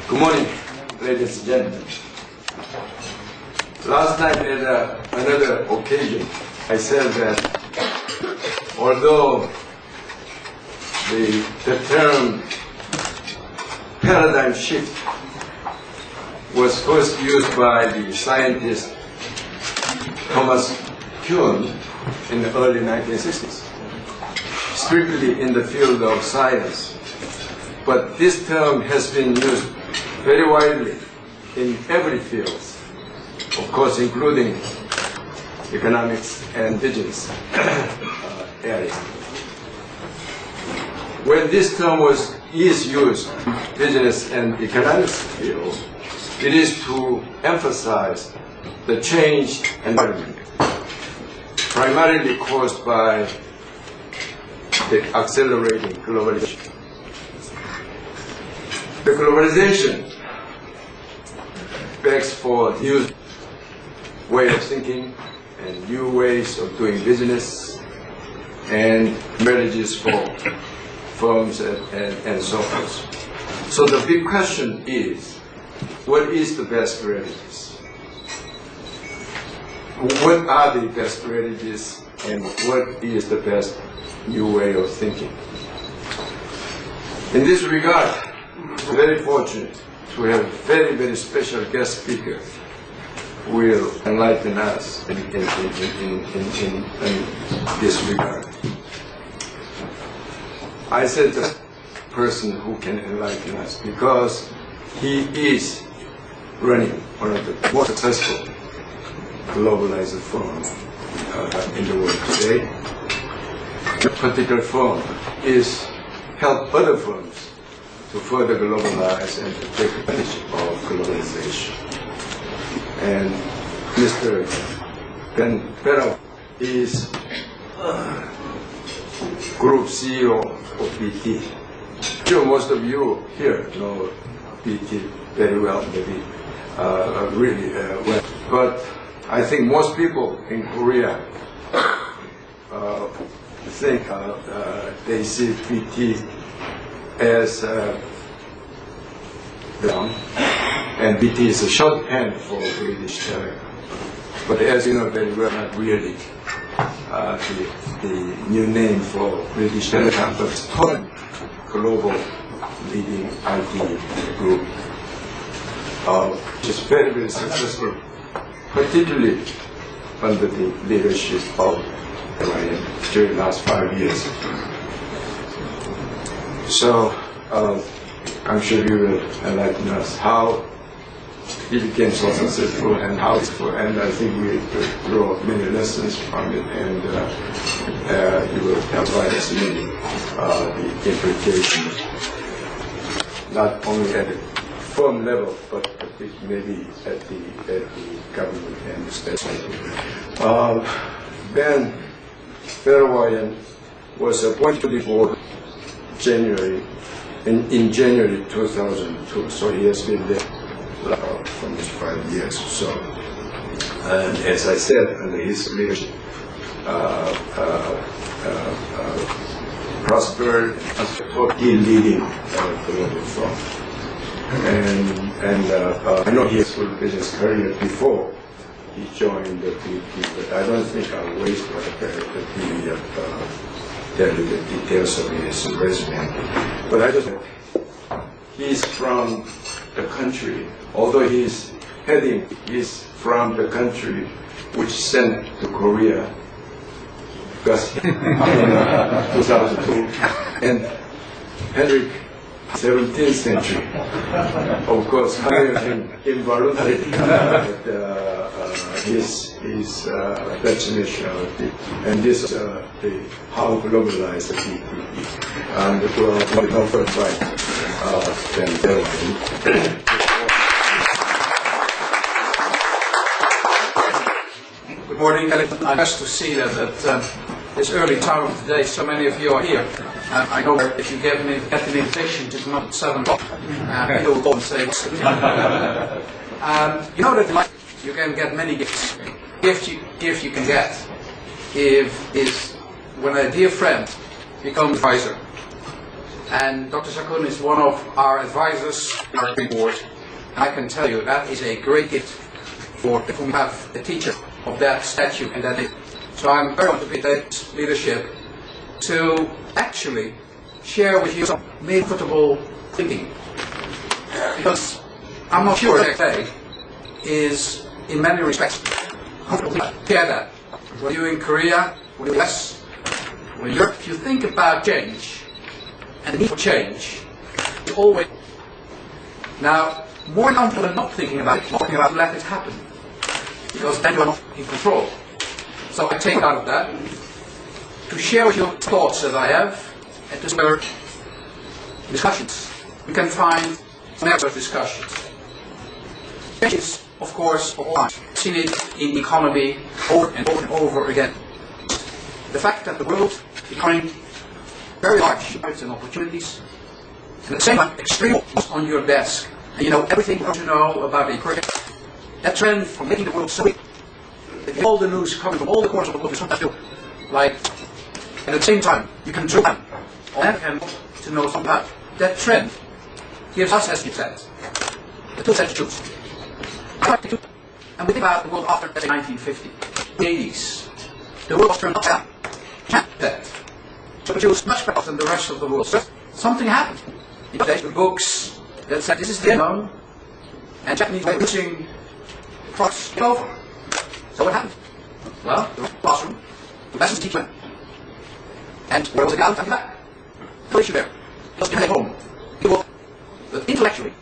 Good morning, ladies and gentlemen. Last night at another occasion, I said that although the term paradigm shift was first used by the scientist Thomas Kuhn in the early 1960s, strictly in the field of science, but this term has been used very widely in every field, of course including economics and business area. When this term is used in business and economics field, it is to emphasize the changed environment, primarily caused by the accelerating globalization. The globalization begs for new way of thinking and new ways of doing business and strategies for firms and so forth. So the big question is, what is the best strategies? What are the best strategies and what is the best new way of thinking? In this regard, I'm very fortunate to have very, very special guest speaker who will enlighten us in this regard. I said the person who can enlighten us because he is running one of the most successful globalized firms in the world today. This particular firm is help other firms to further globalize and to take advantage of globalization. And Mr. Verwaayen is Group CEO of BT. Sure, most of you here know BT very well, maybe really well. But I think most people in Korea think they see BT as and BT is a shorthand for British Telecom. But as you know very well, not really the new name for British Telecom, but total global leading IT group, which is very, very successful, particularly under the leadership of Verwaayen during the last 5 years. So I'm sure you will enlighten us how he became so successful and how it's for, and I think we draw many lessons from it, and you will provide us many the implications, not only at the firm level, but maybe at the government and the state level. Ben Verwaayen was appointed to the board in January 2002, so he has been there for almost 5 years or so. And as I said, under his leadership, prospered in leading global firm. And I know he has a good business career before he joined the BT, but I don't think I'll waste the tell you the details of his resume. But I just, he's from the country, although he's from the country which sent to Korea, because in 2002, and Henrik, 17th century, of course, hired him involuntarily, his Dutch nationality, and this is how globalized the people and the offered by them. Good morning. I'm blessed to see that at this early time of the day, so many of you are here. I know if you get an invitation to come up at 7 o'clock, people will go and say, what's the you know that in life you can get many gifts. Gift you can get is when a dear friend becomes advisor. And Dr. Sakun is one of our advisors in our board. And I can tell you that is a great gift for if we have a teacher of that stature and that. So I'm very honored to be that leadership to actually share with you some comfortable thinking. Because I'm not sure that day is, in many respects, comfortable to share that. Whether you're in Korea, whether you're in the US, whether you're, if you think about change and the need for change, it's always. Now, more comfortable than not thinking about it, talking about let it happen. Because then you're not in control. So I take out of that to share with you thoughts that I have and to spur discussions. We can find some of discussions. Change is, of course, of all time. I've seen it in the economy over and over and over again. The fact that the world is becoming very large and opportunities, and at the same time, extremely on your desk. And you know everything you want to know about a project. That trend from making the world so big, that all the news coming from all the corners of the world is something like, and at the same time, you can drill down on that and to know something about that trend. Gives us, as you said, the two sets of truths. And we think about the world after, let's say, 1950, the 80s. The world was turned upside down. That. To produce much better than the rest of the world. So something happened. In those days, the books that said this is the unknown, and Japanese were producing products over. So what happened? Well, the classroom, the lessons teach went. And where was the guy coming back? No issue there. He was at home. People, but intellectually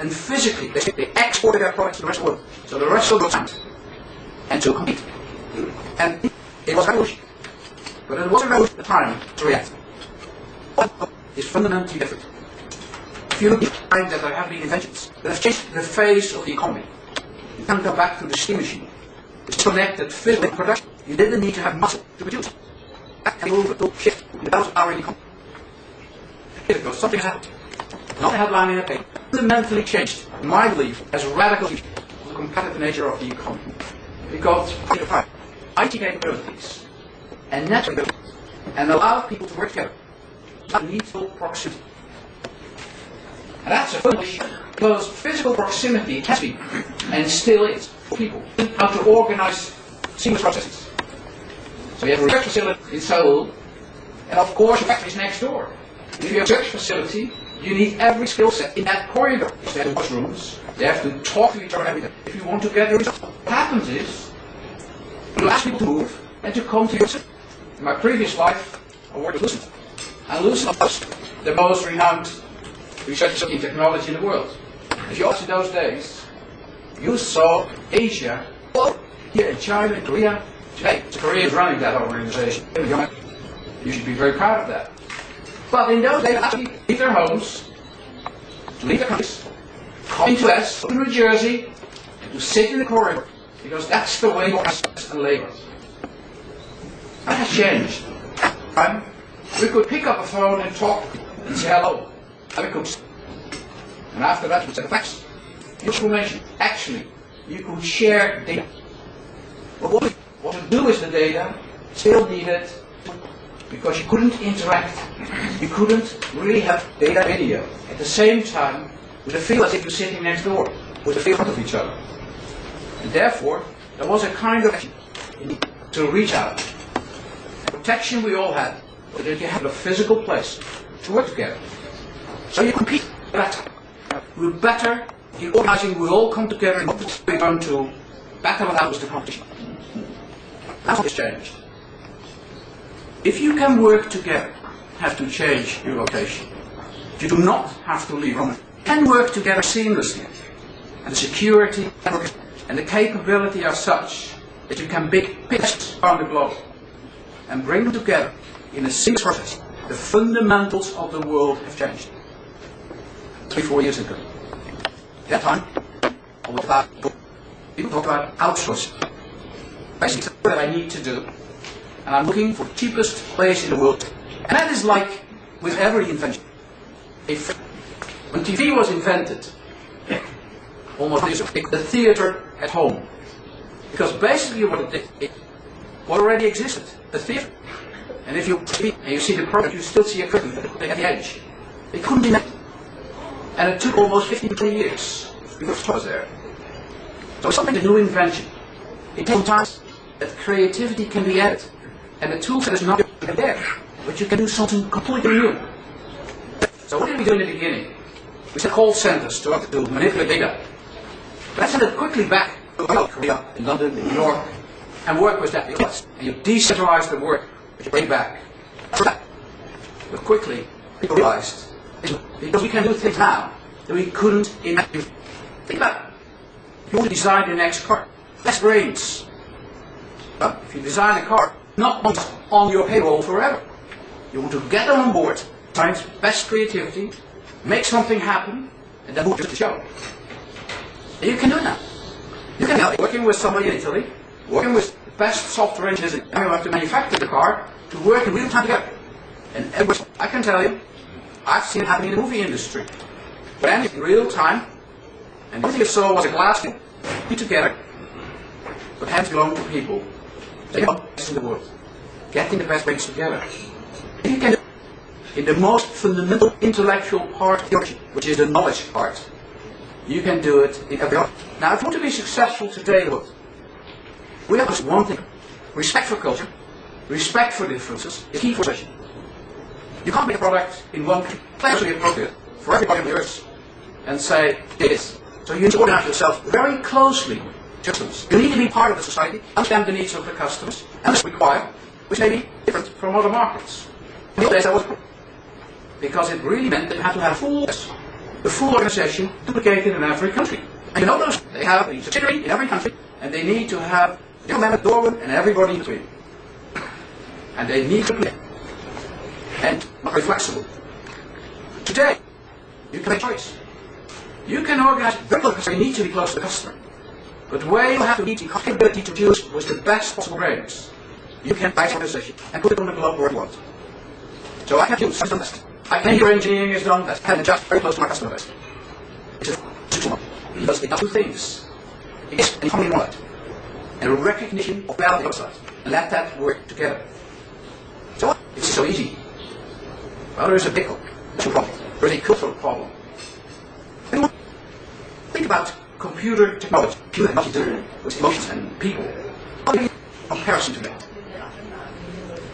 and physically, they exported their products to the rest of the world. So the rest of the world and to compete. And it was a revolution. But it wasn't a revolution at the time to react. What is fundamentally different? If you look at the time that there have been inventions that have changed the face of the economy, you can go back to the steam machine. It's connected physical production. You didn't need to have muscle to produce it. That can move a shift in the balance of power in the economy. Because something happened. Not a headline in a paper. Fundamentally changed, in my belief, as radically the competitive nature of the economy. Because IT capabilities and network and allow people to work together. That needs proximity. And that's a fundamental issue. Because physical proximity has been, and still is, for people, how to organize seamless processes. So you have a research facility in Seoul, and of course your factory is next door. If you have a research facility, you need every skill set in that corridor. They have washrooms, they have to talk to each other every day. If you want to get the result, what happens is, you ask people to move and to come to your city. In my previous life, I worked with Lucent. And Lucent was the most renowned research facility in technology in the world. If you ask in those days, you saw Asia, here in China, in Korea. Today, Korea is running that organization. You should be very proud of that. But in those days, actually leave their homes, to leave their countries, come into us, to New Jersey, and to sit in the corridor, because that's the way of access and labor. That has changed. Right? We could pick up a phone and talk and say hello. And we could. And after that, we said fax, information. Actually, you could share data. But what to do with the data still needed, because you couldn't interact. You couldn't really have data video at the same time with a feel as if you're sitting next door, with a feel in front of each other. And therefore, there was a kind of action to reach out. The protection we all had, but that you have a physical place to work together. So you compete better. We're better in organizing, we all come together and we're going to battle it out with the competition. That's what has changed. If you can work together, you have to change your location. You do not have to leave home. You can work together seamlessly. And the security and the capability are such that you can pick pieces around the globe and bring them together in a seamless process. The fundamentals of the world have changed. 3-4 years ago. At that time, people talk about outsourcing. Basically, it's what I need to do. And I'm looking for the cheapest place in the world. And that is like with every invention. When TV was invented, almost the theater at home. Because basically what it did, what already existed, the theater. And if you see the product, you still see a curtain at the edge. It couldn't be made. And it took almost 15 to 20 years before it was there. So it's something, a new invention. It takes time that creativity can be added. And the tool set is not there, but you can do something completely new. So what did we do in the beginning? We set call centers to manipulate data. Let's send it quickly back to Korea, in London, in New York, and work with that. And you decentralize the work, but you bring back. But quickly, people realized, because we can do things now that we couldn't imagine. Think about it. You want to design the next car. Less brains. But if you design a car, not on your payroll forever. You want to get them on board, find best creativity, make something happen, and then move to the show. And you can do it now. You can now, working with somebody in Italy, working with the best software engineers in everyone to manufacture the car, to work in real time together. And I can tell you, I've seen it happening in the movie industry. When in real time, and the only thing you saw was a glass thing, put together, but hands belong to people. They are in the world, getting the best brains together. And you can do it in the most fundamental intellectual part of the origin, which is the knowledge part. You can do it in every art. Now, if you want to be successful today in the world, we have just one thing: respect for culture, respect for differences, is key for success. You can't make a product in one country, clearly appropriate for everybody on the earth, and say it is. So you need to organize yourself very closely to customers. You need to be part of the society, understand the needs of the customers, and this require, which may be different from other markets. In the old days, that was because it really meant that you had to have the full organization duplicated in every country. And you know those, they have a subsidiary in every country, and they need to have the man at Dorman and everybody in between. And they need to play. And not very flexible. Today, you can make a choice. You can organize very close because you need to be close to the customer. But where you have to need the capability to choose with the best possible brains, you can buy an organization and put it on the globe where you want. So I can choose something best. I can hear engineering is done best and adjust very close to my customer base. It's a tool because it does two things. It is an economy knowledge and a recognition of value on the other side. And let that work together. So what? It's so easy. Well, there is a big problem. There is a cultural problem. Think about computer technology. Computer technology with emotions and people. How do you comparison to that?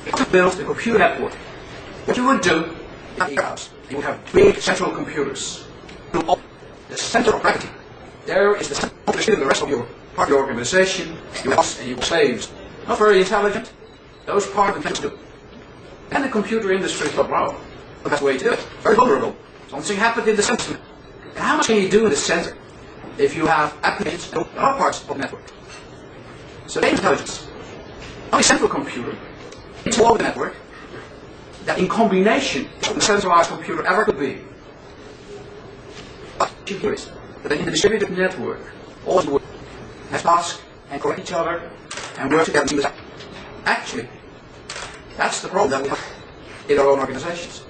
If you build a computer network, what you would do in your house, you would have big central computers. The center of gravity. There is the center of the rest of your part of your organization, your boss and your slaves. Not very intelligent. Those part of them do. And the computer industry thought, wow, the best way to do it. Very vulnerable. Something happened in the center. And how much can you do in the center if you have applications in other parts of the network? So data intelligence, only central computer, it's all the network, that in combination with the centralized computer ever could be. But you hear it, that in the distributed network, all the work has tasks and correct each other and work together. Actually, that's the problem that we have in our own organizations.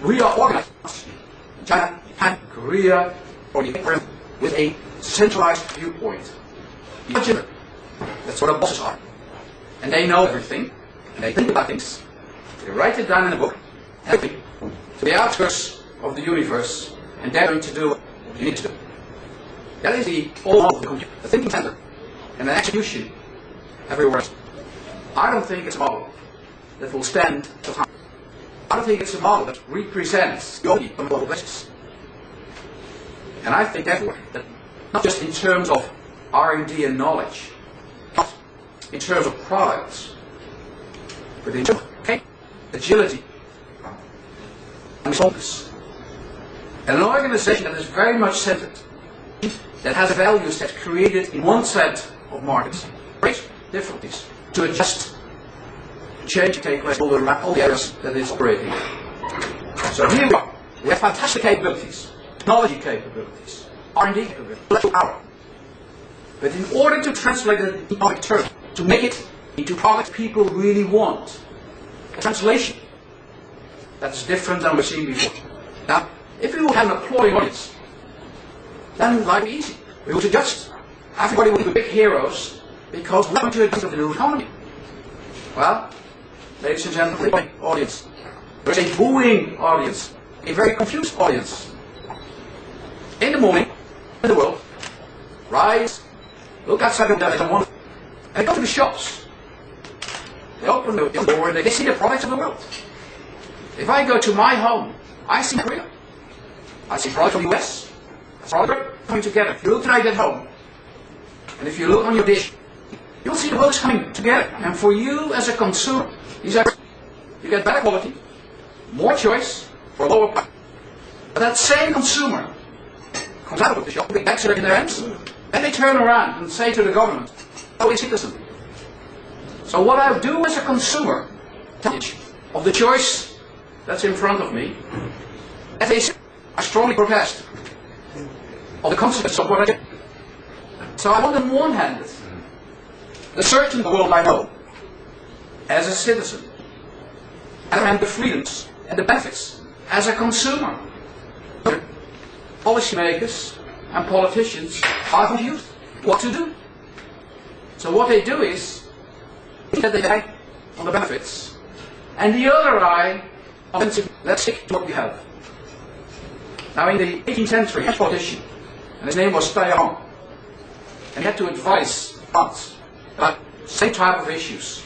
We are organized in China, Japan, Korea, or the with a centralized viewpoint. That's what our bosses are. And they know everything, and they think about things. They write it down in a book, everything, to the outskirts of the universe, and they're going to do what you need to do. That is the all of the computer, the thinking center, and the execution everywhere else. I don't think it's a model that will stand the time. I don't think it's a model that represents the only on a global basis. And I think therefore that not just in terms of R&D and knowledge, not in terms of products, but in terms of agility and focus. And an organization that is very much centered, that has a value set created in one set of markets, great difficulties to adjust, change take place all the areas that it's operating in. So here we are. We have fantastic capabilities, technology capabilities, R&D capabilities, intellectual power. But in order to translate it into economic terms, to make it into products people really want, a translation that's different than we've seen before. Now, if we would have an applauding audience, then life would be easy. We would adjust. Everybody would be big heroes because we're going to adjust to the new economy. Well, ladies and gentlemen, audience, there's a booing audience a very confused audience. In the morning, in the world, rise, look outside the window, and they go to the shops. They open the door and they see the products of the world. If I go to my home, I see Korea. I see products from the US. I see products coming together. If you look tonight at home, and if you look on your dish, you'll see the world is coming together. And for you as a consumer, you get better quality, more choice, for a lower price. But that same consumer comes out of the shop, big bags in their hands, and they turn around and say to the government, "Oh, a citizen." So what I do as a consumer, of the choice that's in front of me, as a citizen, I strongly protest of the consequences of what I do. So I want on one hand the certain world I know as a citizen, and the freedoms and the benefits as a consumer. Policymakers and politicians are confused what to do. So what they do is that they eye on the benefits, and the other eye on let's stick to what we have. Now in the 18th century, a politician, and his name was Talleyrand, and he had to advise France about the same type of issues.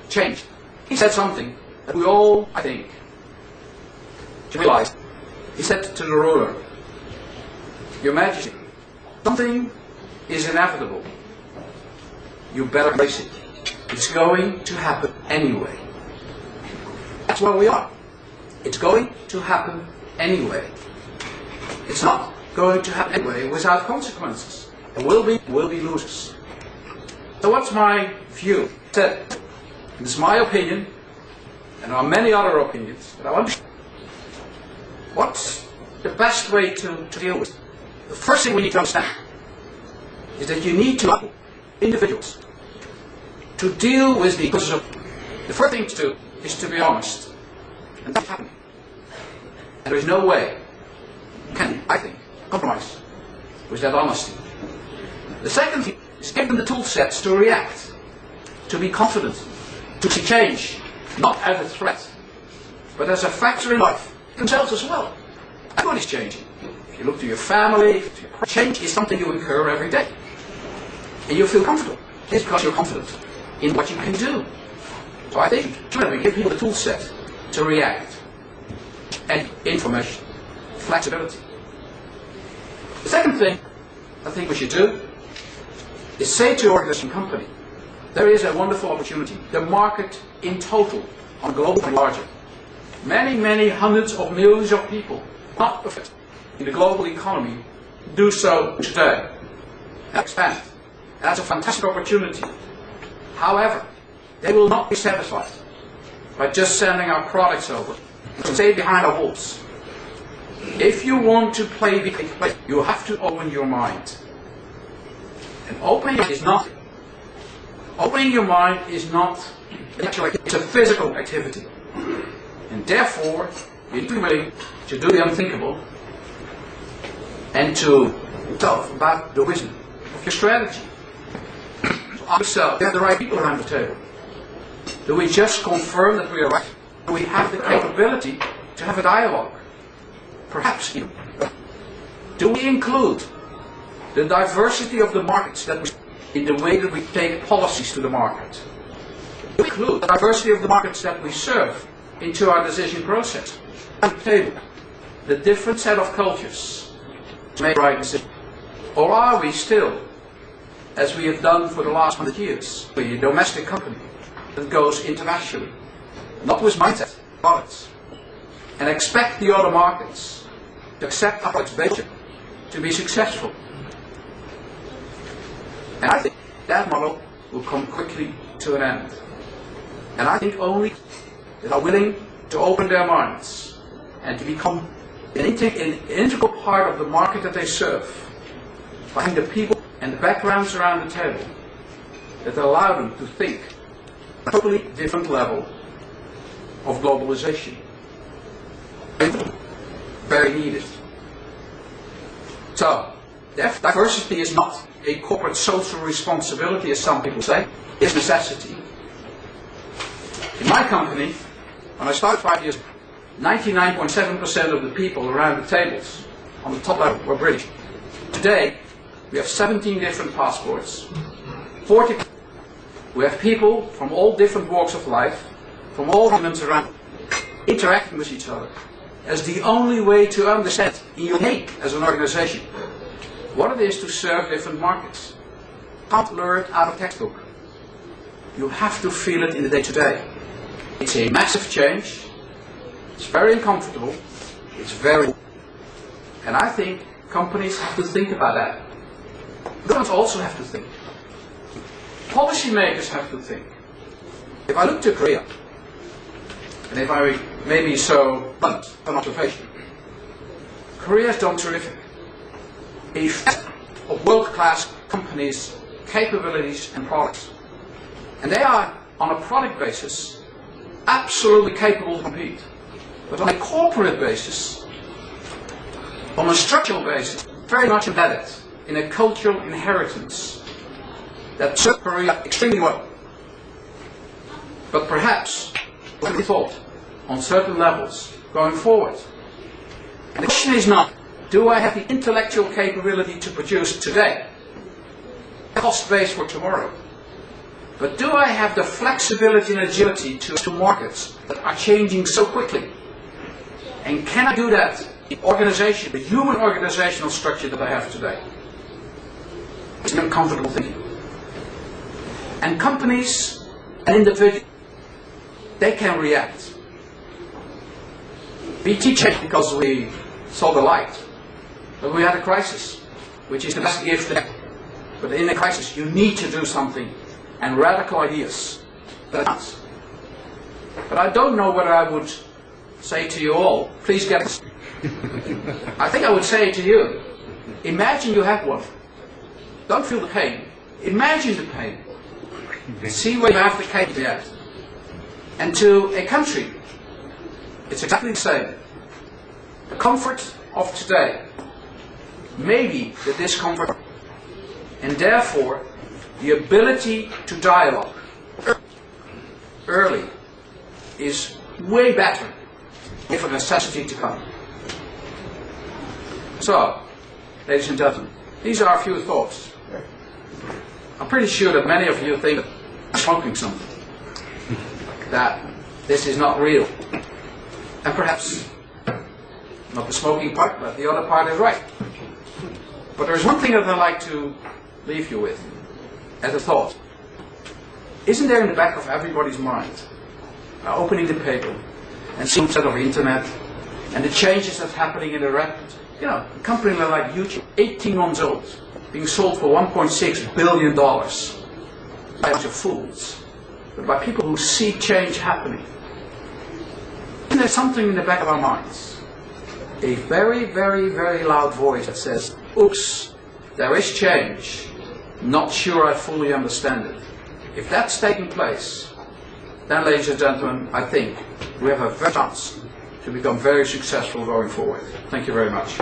Change. He said something that we all, I think, should realize. He said to the ruler, "Your Majesty, something is inevitable. You better embrace it. It's going to happen anyway." That's where we are. It's going to happen anyway. It's not going to happen anyway without consequences. There will be losers. So what's my view? This is my opinion, and there are many other opinions, but I want to. What's the best way to deal with it? The first thing we need to understand is that you need to allow individuals to deal with the causes of. The first thing to do is to be honest, and that's happening. And there is no way you can, I think, compromise with that honesty. The second thing is give them the tool sets to react, to be confident, to see change, not as a threat, but as a factor in life, themselves as well. Everybody's changing. If you look to your family, change is something you incur every day. And you feel comfortable. It's because you're confident in what you can do. So I think we give people the tool set to react. And information, flexibility. The second thing I think we should do is say to your organization company, there is a wonderful opportunity. The market in total, on global and larger, many hundreds of millions of people not affected in the global economy do so today and expand. That's a fantastic opportunity. However, they will not be satisfied by just sending our products over and stay behind our walls. If you want to play big, you have to open your mind. And opening your mind is not it's a physical activity. And therefore, you need to be willing to do the unthinkable and to talk about the wisdom of your strategy. So ask yourself, do we have the right people around the table? Do we just confirm that we are right? Do we have the capability to have a dialogue? Perhaps even. Do we include the diversity of the markets that we in the way that we take policies to the market? Do we include the diversity of the markets that we serve into our decision process? On the table, the different set of cultures to make the right decision. Or are we still, as we have done for the last 100 years, a domestic company that goes internationally, not with mindset, products, and expect the other markets to accept our products based to be successful? And I think that model will come quickly to an end. And I think only that are willing to open their minds and to become an integral part of the market that they serve, find the people and the backgrounds around the table that allow them to think at a totally different level of globalization. Very needed. So, diversity is not a corporate social responsibility, as some people say. It's necessity. In my company, when I started 5 years ago, 99.7% of the people around the tables on the top level were British. Today, we have 17 different passports, 40. We have people from all different walks of life, from all continents around, interacting with each other as the only way to understand, unique as an organization, what it is to serve different markets. You can't learn it out of textbook. You have to feel it in the day-to-day. It's a massive change. It's very uncomfortable. It's very... And I think companies have to think about that. Governments also have to think. Policymakers have to think. If I look to Korea, and if I may be so blunt an observation, Korea has done terrific. A set of world-class companies, capabilities and products. And they are, on a product basis, absolutely capable to compete. But on a corporate basis, on a structural basis, very much embedded in a cultural inheritance that served Korea extremely well. But perhaps will be thought on certain levels going forward. And the question is not, do I have the intellectual capability to produce today, cost base for tomorrow? But do I have the flexibility and agility to markets that are changing so quickly? And can I do that in organization, the human organizational structure that I have today? It's an uncomfortable thinking. And companies and individuals, they can react. BT changed because we saw the light. But we had a crisis, which is the best gift. But in a crisis, you need to do something. And radical ideas. But I don't know whether I would say to you all, please get this. I think I would say to you, imagine you have one. Don't feel the pain. Imagine the pain. See where you have the cake yet. And to a country, it's exactly the same. The comfort of today may be the discomfort, and therefore the ability to dialogue early is way better if a necessity to come. So, ladies and gentlemen, these are a few thoughts. I'm pretty sure that many of you think I'm smoking something, that this is not real. And perhaps not the smoking part, but the other part is right. But there's one thing that I'd like to leave you with as a thought. Isn't there in the back of everybody's mind, opening the paper and seeing the of the internet and the changes that's happening in the rapid, a company like YouTube, 18 months old, being sold for $1.6 billion by a bunch of fools, but by people who see change happening. Isn't there something in the back of our minds? A very, very, very loud voice that says, oops, there is change. Not sure I fully understand it. If that's taking place, then, ladies and gentlemen, I think we have a very chance to become very successful going forward. Thank you very much.